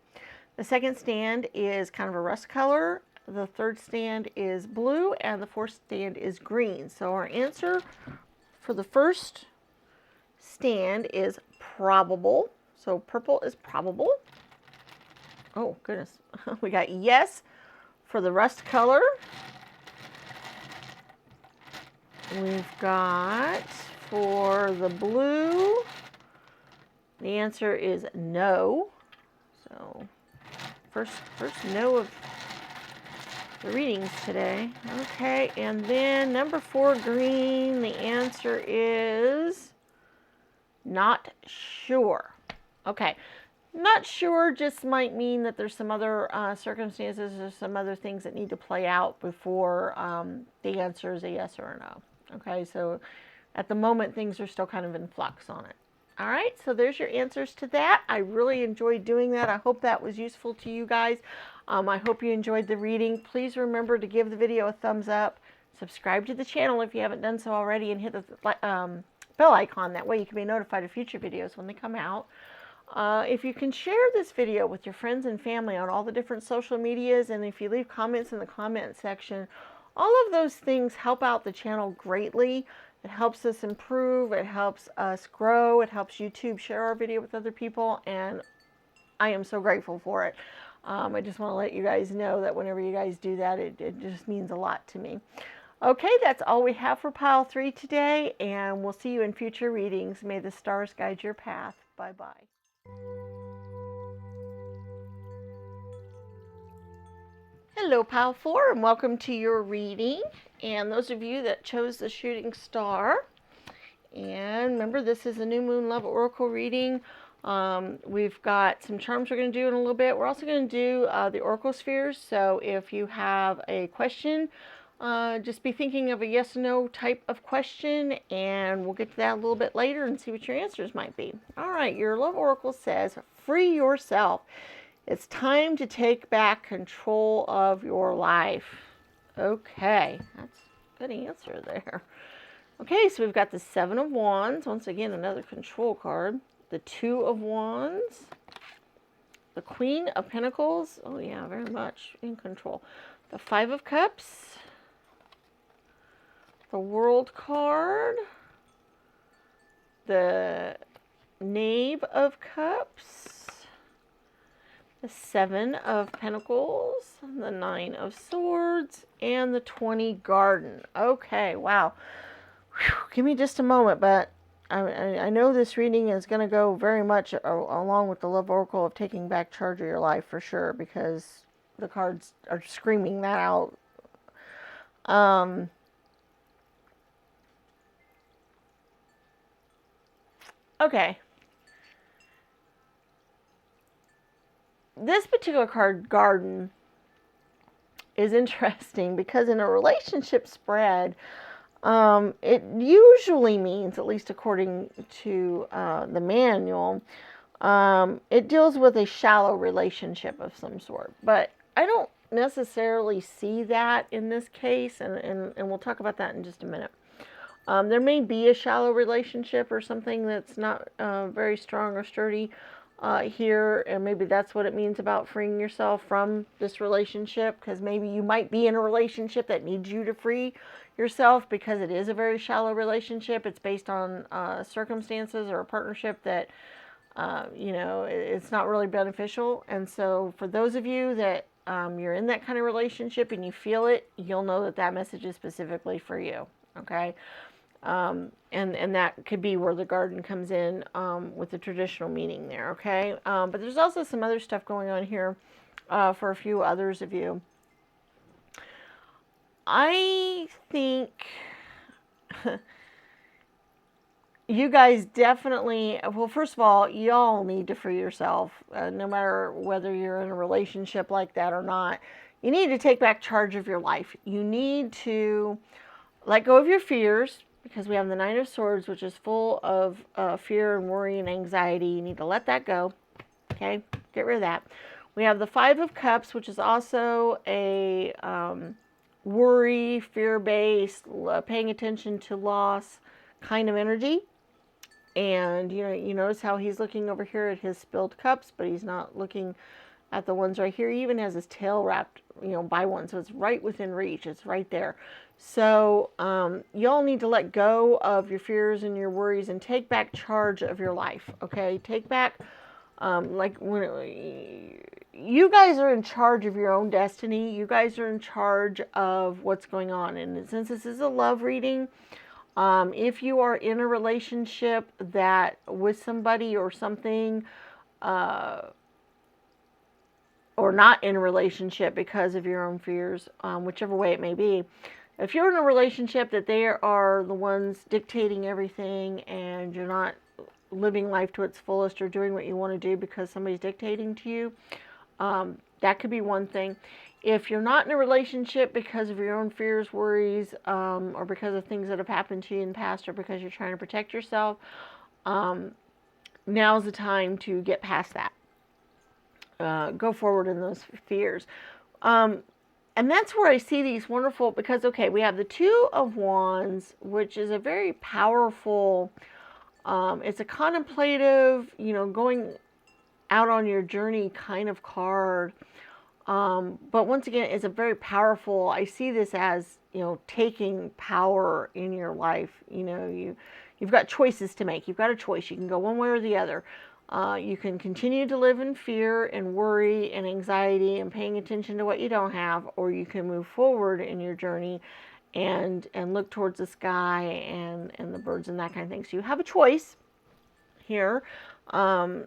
Speaker 1: The second stand is kind of a rust color. The third stand is blue, and the fourth stand is green. So our answer for the first stand is probable. So purple is probable. Oh, goodness. We got yes for the rust color. We've got for the blue, the answer is no. So first no of the readings today. Okay, and then number 4, green, the answer is not sure. Okay, not sure just might mean that there's some other circumstances or some other things that need to play out before the answer is a yes or a no. Okay, so at the moment things are still kind of in flux on it. All right, so there's your answers to that. I really enjoyed doing that. I hope that was useful to you guys. I hope you enjoyed the reading. Please remember to give the video a thumbs up, subscribe to the channel if you haven't done so already, and hit the bell icon. That way you can be notified of future videos when they come out. If you can share this video with your friends and family on all the different social medias, and if you leave comments in the comment section, all of those things help out the channel greatly. It helps us improve, it helps us grow, it helps YouTube share our video with other people, and I am so grateful for it. I just want to let you guys know that whenever you guys do that, it just means a lot to me. Okay, that's all we have for pile 3 today, and we'll see you in future readings. May the stars guide your path. Bye-bye. Hello, pile 4, and welcome to your reading. And those of you that chose the shooting star, and remember, this is a new moon love oracle reading. We've got some charms we're going to do in a little bit. We're also going to do the oracle spheres. So if you have a question, just be thinking of a yes or no type of question, and we'll get to that a little bit later and see what your answers might be. All right, your love oracle says, free yourself. It's time to take back control of your life. Okay, that's a good answer there. Okay, so we've got the 7 of Wands. Once again, another control card. The 2 of Wands. The Queen of Pentacles. Oh yeah, very much in control. The 5 of Cups. The World card. The Knave of Cups. The 7 of Pentacles, the 9 of Swords, and the 20 Garden. Okay, wow. Whew, give me just a moment, but I know this reading is going to go very much along with the Love Oracle of taking back charge of your life for sure, because the cards are screaming that out Okay. This particular card, Garden, is interesting because in a relationship spread, it usually means, at least according to the manual, it deals with a shallow relationship of some sort. But I don't necessarily see that in this case, and we'll talk about that in just a minute. There may be a shallow relationship or something that's not very strong or sturdy here, and maybe that's what it means about freeing yourself from this relationship, because maybe you might be in a relationship that needs you to free yourself because it is a very shallow relationship. It's based on circumstances or a partnership that, it's not really beneficial. And so for those of you that you're in that kind of relationship and you feel it, you'll know that that message is specifically for you. Okay. And that could be where the Garden comes in with the traditional meaning there, okay? But there's also some other stuff going on here for a few others of you. I think you guys definitely, well, first of all, y'all need to free yourself, no matter whether you're in a relationship like that or not. You need to take back charge of your life. You need to let go of your fears, because we have the Nine of Swords, which is full of fear and worry and anxiety. You need to let that go. Okay? Get rid of that. We have the Five of Cups, which is also a worry, fear-based, paying attention to loss kind of energy. And, you notice how he's looking over here at his spilled cups, but he's not looking at the ones right here. He even has his tail wrapped, by one. So it's right within reach. It's right there. So y'all need to let go of your fears and your worries and take back charge of your life. Okay, take back, like when you guys are in charge of your own destiny. You guys are in charge of what's going on. And since this is a love reading, if you are in a relationship that with somebody or something, or not in a relationship because of your own fears, whichever way it may be. If you're in a relationship that they are the ones dictating everything and you're not living life to its fullest or doing what you want to do because somebody's dictating to you, that could be one thing. If you're not in a relationship because of your own fears, worries, or because of things that have happened to you in the past, or because you're trying to protect yourself, now's the time to get past that. Go forward in those fears. And that's where I see these wonderful, because, okay, we have the Two of Wands, which is a very powerful, it's a contemplative, going out on your journey kind of card. But once again, it's a very powerful, I see this as, taking power in your life. You've got choices to make. You've got a choice. You can go one way or the other. You can continue to live in fear and worry and anxiety and paying attention to what you don't have, or you can move forward in your journey and look towards the sky and the birds and that kind of thing. So you have a choice here, and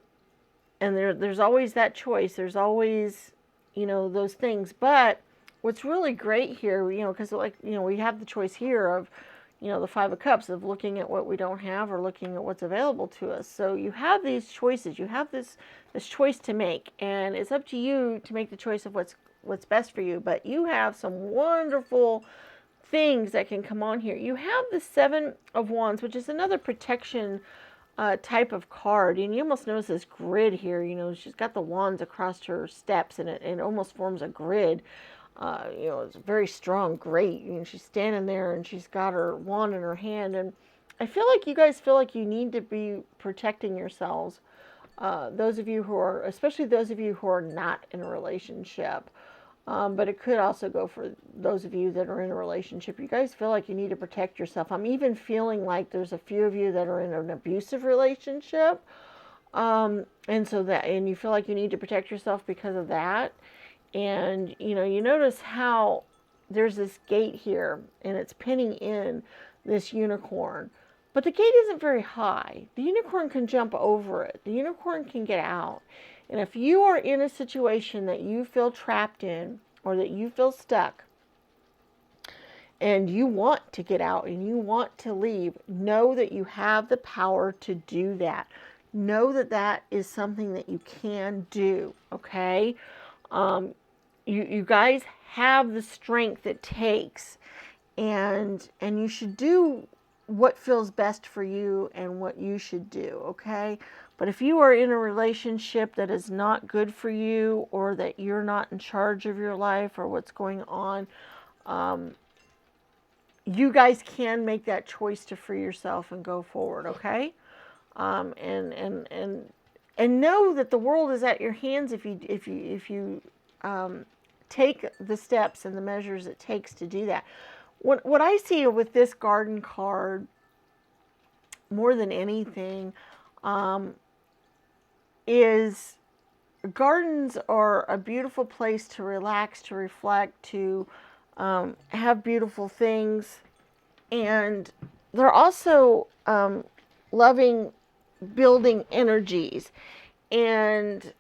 Speaker 1: there's always that choice. There's always, those things. But what's really great here, because we have the choice here of, the Five of Cups, of looking at what we don't have or looking at what's available to us. So you have these choices. You have this choice to make, and it's up to you to make the choice of what's best for you. But you have some wonderful things that can come on here. You have the Seven of Wands, which is another protection type of card, and you almost notice this grid here. She's got the wands across her steps, and it almost forms a grid. It's a very strong, great. She's standing there and she's got her wand in her hand. And I feel like you guys feel like you need to be protecting yourselves. Those of you who are, especially those of you who are not in a relationship. But it could also go for those of you that are in a relationship. You guys feel like you need to protect yourself. I'm even feeling like there's a few of you that are in an abusive relationship. And you feel like you need to protect yourself because of that. And, you notice how there's this gate here, and it's pinning in this unicorn. But the gate isn't very high. The unicorn can jump over it. The unicorn can get out. And if you are in a situation that you feel trapped in, or that you feel stuck, and you want to get out and you want to leave, know that you have the power to do that. Know that that is something that you can do, okay? You guys have the strength it takes, and you should do what feels best for you and what you should do, okay? But if you are in a relationship that is not good for you, or that you're not in charge of your life or what's going on, you guys can make that choice to free yourself and go forward, okay? And know that the world is at your hands if you take the steps and the measures it takes to do that. What I see with this garden card more than anything is gardens are a beautiful place to relax, to reflect, to have beautiful things, and they're also loving, building energies. And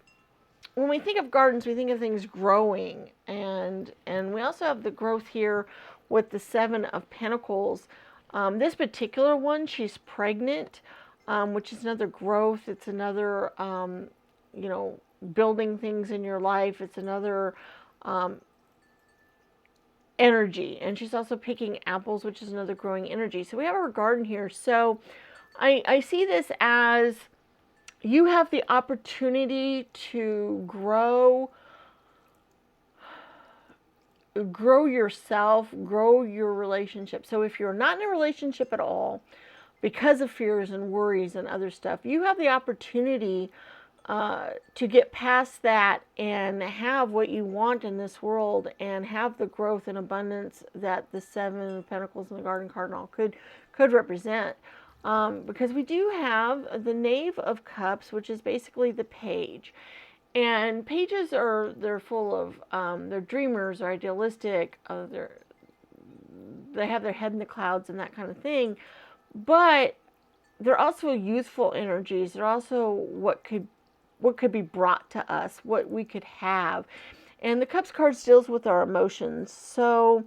Speaker 1: when we think of gardens, we think of things growing, and we also have the growth here with the Seven of Pentacles. This particular one, she's pregnant, which is another growth. It's another, you know, building things in your life. It's another energy. And she's also picking apples, which is another growing energy. So we have our garden here. So I see this as you have the opportunity to grow yourself, grow your relationship. So if you're not in a relationship at all, because of fears and worries and other stuff, you have the opportunity to get past that and have what you want in this world, and have the growth and abundance that the Seven of Pentacles and the Garden Cardinal could represent. Because we do have the Knave of Cups, which is basically the page. And pages they're full of, they're dreamers, they're idealistic, they have their head in the clouds and that kind of thing. But they're also youthful energies. They're also what could be brought to us, what we could have. And the Cups card deals with our emotions. So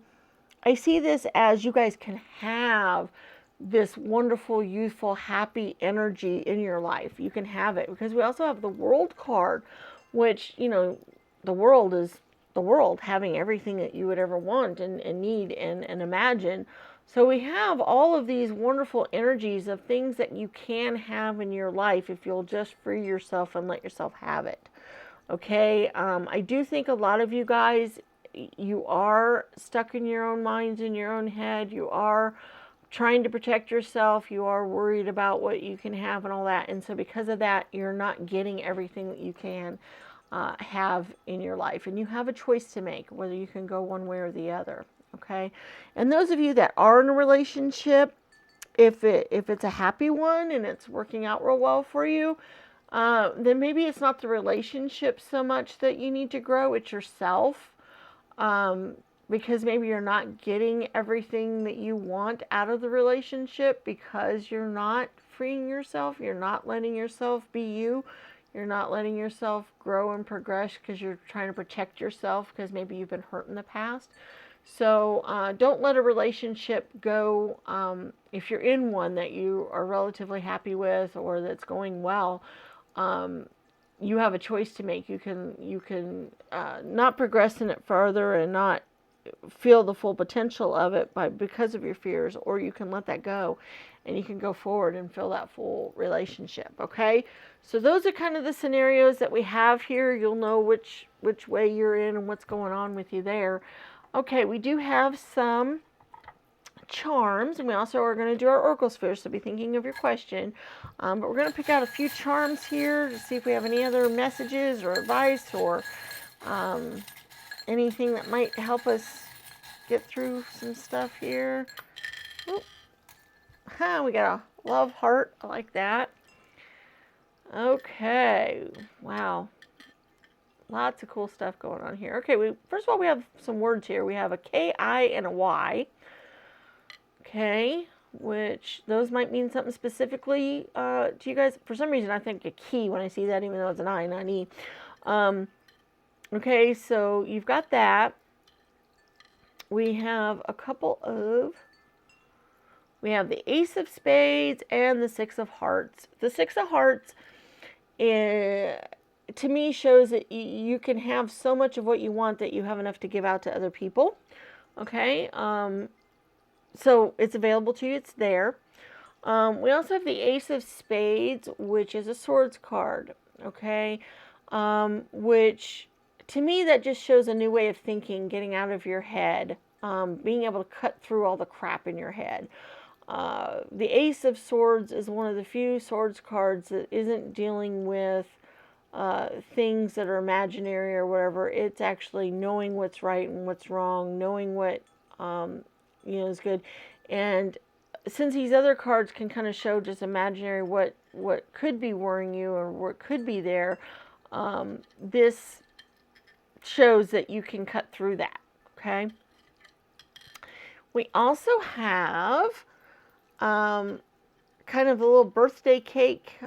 Speaker 1: I see this as you guys can have this wonderful, youthful, happy energy in your life. You can have it, because we also have the World card, which, you know, the world is the world, having everything that you would ever want and need and imagine. So we have all of these wonderful energies of things that you can have in your life if you'll just free yourself and let yourself have it. Okay, I do think a lot of you guys, you are stuck in your own minds, in your own head. You are trying to protect yourself. You are worried about what you can have and all that. And so because of that, you're not getting everything that you can have in your life. And you have a choice to make, whether you can go one way or the other. Okay. And those of you that are in a relationship, if it's a happy one and it's working out real well for you, then maybe it's not the relationship so much that you need to grow, it's yourself. Because maybe you're not getting everything that you want out of the relationship because you're not freeing yourself. You're not letting yourself be you. You're not letting yourself grow and progress because you're trying to protect yourself because maybe you've been hurt in the past. So don't let a relationship go if you're in one that you are relatively happy with or that's going well. You have a choice to make. You can not progress in it further and not feel the full potential of it because of your fears, or you can let that go and you can go forward and feel that full relationship. Okay, so those are kind of the scenarios that we have here. You'll know which way you're in and what's going on with you there. Okay, we do have some charms, and we also are going to do our oracle spheres, so be thinking of your question. But we're going to pick out a few charms here to see if we have any other messages or advice or anything that might help us get through some stuff here. Oop. We got a love heart. I like that. Okay. Wow. Lots of cool stuff going on here. Okay, first of all, we have some words here. We have a K-I and a Y. Okay, which those might mean something specifically to you guys. For some reason, I think a key when I see that, even though it's an I, not an E. Okay, so you've got that. we have we have the Ace of Spades and the Six of Hearts. The Six of Hearts, to me, shows that you can have so much of what you want that you have enough to give out to other people. Okay, so it's available to you. It's there. We also have the Ace of Spades, which is a swords card. Okay, which to me that just shows a new way of thinking, getting out of your head, being able to cut through all the crap in your head. The Ace of Swords is one of the few swords cards that isn't dealing with things that are imaginary or whatever. It's actually knowing what's right and what's wrong, knowing what is good. And since these other cards can kind of show just imaginary what could be worrying you or what could be there, this shows that you can cut through that. Okay. We also have kind of a little birthday cake,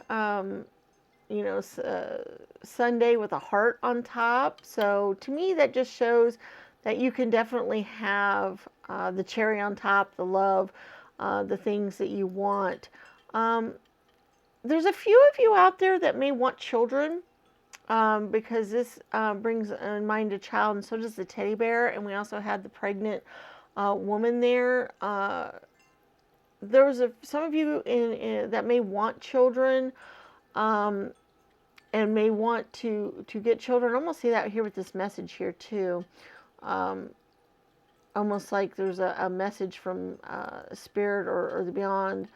Speaker 1: sundae with a heart on top. So to me, that just shows that you can definitely have the cherry on top, the love, the things that you want. There's a few of you out there that may want children, because this brings in mind a child, and so does the teddy bear. And we also had the pregnant woman there. There's some of you that may want children, and may want to get children. I almost see that here with this message here too. Almost like there's a message from spirit or the beyond,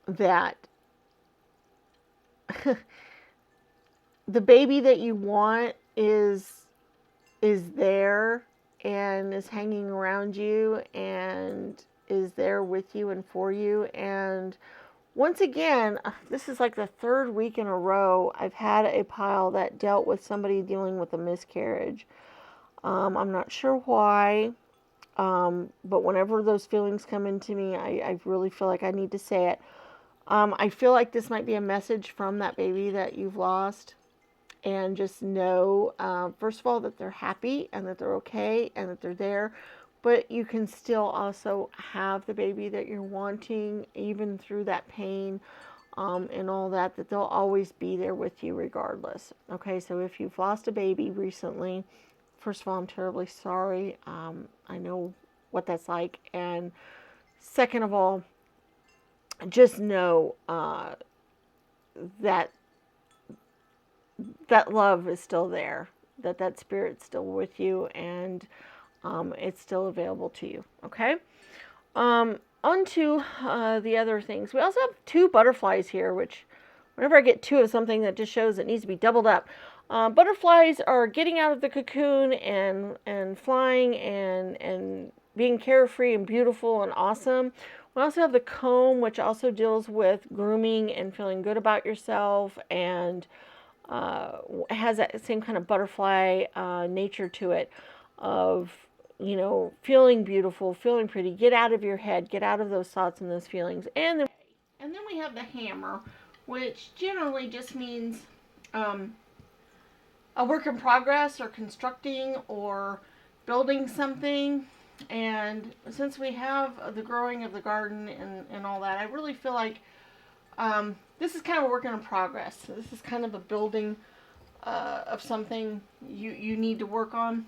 Speaker 1: that the baby that you want is there and is hanging around you and is there with you and for you. And once again, this is like the third week in a row I've had a pile that dealt with somebody dealing with a miscarriage. I'm not sure why, but whenever those feelings come into me, I really feel like I need to say it. I feel like this might be a message from that baby that you've lost. And just know, first of all, that they're happy and that they're okay and that they're there. But you can still also have the baby that you're wanting, even through that pain and all that they'll always be there with you regardless. Okay, so if you've lost a baby recently, first of all, I'm terribly sorry. I know what that's like. And second of all, just know that love is still there, that spirit's still with you, and it's still available to you. Okay. On to the other things. We also have 2 butterflies here, which whenever I get 2 of something, that just shows it needs to be doubled up. Butterflies are getting out of the cocoon and flying and being carefree and beautiful and awesome. We also have the comb, which also deals with grooming and feeling good about yourself, and has that same kind of butterfly nature to it, of feeling beautiful, feeling pretty. Get out of your head, get out of those thoughts and those feelings. And then we have the hammer, which generally just means a work in progress, or constructing or building something. And since we have the growing of the garden and all that, I really feel like this is kind of a work in progress. So this is kind of a building of something you need to work on,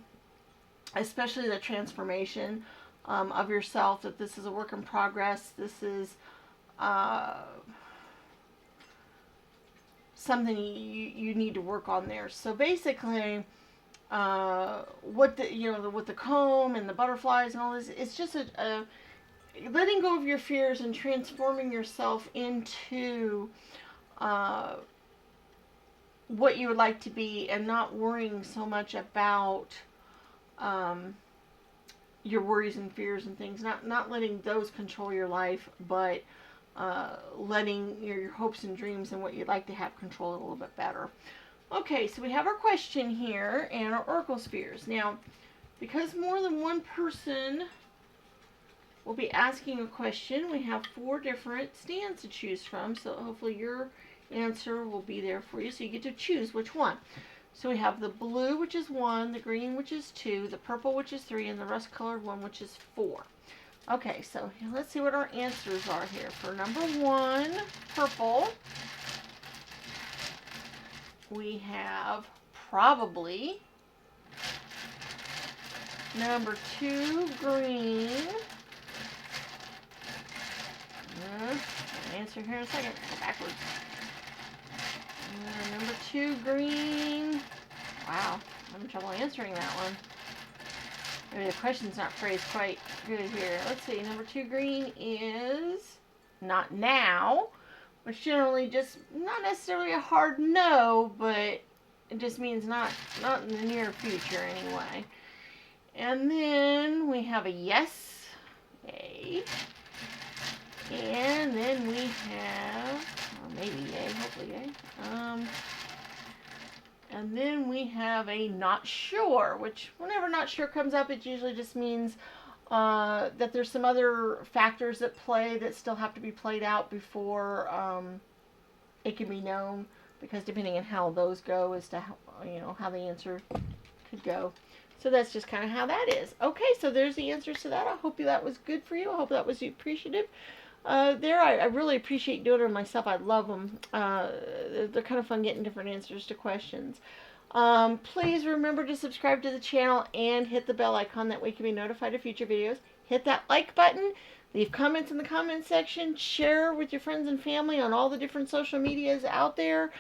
Speaker 1: especially the transformation of yourself, that this is a work in progress. This is something you need to work on there. So basically, with the comb and the butterflies and all this, it's just a letting go of your fears and transforming yourself into what you would like to be, and not worrying so much about your worries and fears and things. Not letting those control your life, but letting your hopes and dreams and what you'd like to have control a little bit better. Okay, so we have our question here and our oracle spheres. Now, because more than one person will be asking a question, we have 4 different stands to choose from, so hopefully your answer will be there for you, so you get to choose which one. So we have the blue, which is 1, the green, which is 2, the purple, which is 3, and the rust-colored one, which is 4. Okay, so let's see what our answers are here. For number 1, purple, we have probably. Number 2, green. I'll answer here in a second. Go backwards. Number 2, green. Wow, I'm having trouble answering that one. Maybe the question's not phrased quite good here. Let's see. Number 2, green is not now, which generally just not necessarily a hard no, but it just means not in the near future anyway. And then we have a yes, yay. And then we have, or maybe yay, hopefully yay. And then we have a not sure, which whenever not sure comes up, it usually just means that there's some other factors at play that still have to be played out before it can be known, because depending on how those go as to how, how the answer could go. So that's just kind of how that is. Okay, so there's the answers to that. I hope that was good for you. I hope that was appreciative. I really appreciate doing them myself. I love them. They're kind of fun getting different answers to questions. Please remember to subscribe to the channel and hit the bell icon. That way you can be notified of future videos. Hit that like button. Leave comments in the comment section. Share with your friends and family on all the different social medias out there.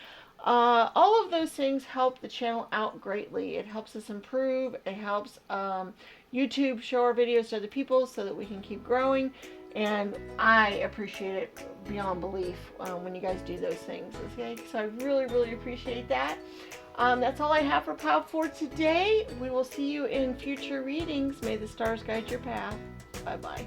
Speaker 1: All of those things help the channel out greatly. It helps us improve. It helps YouTube show our videos to other people so that we can keep growing. And I appreciate it beyond belief when you guys do those things. Okay, so I really, really appreciate that. That's all I have for Pile 4 today. We will see you in future readings. May the stars guide your path. Bye-bye.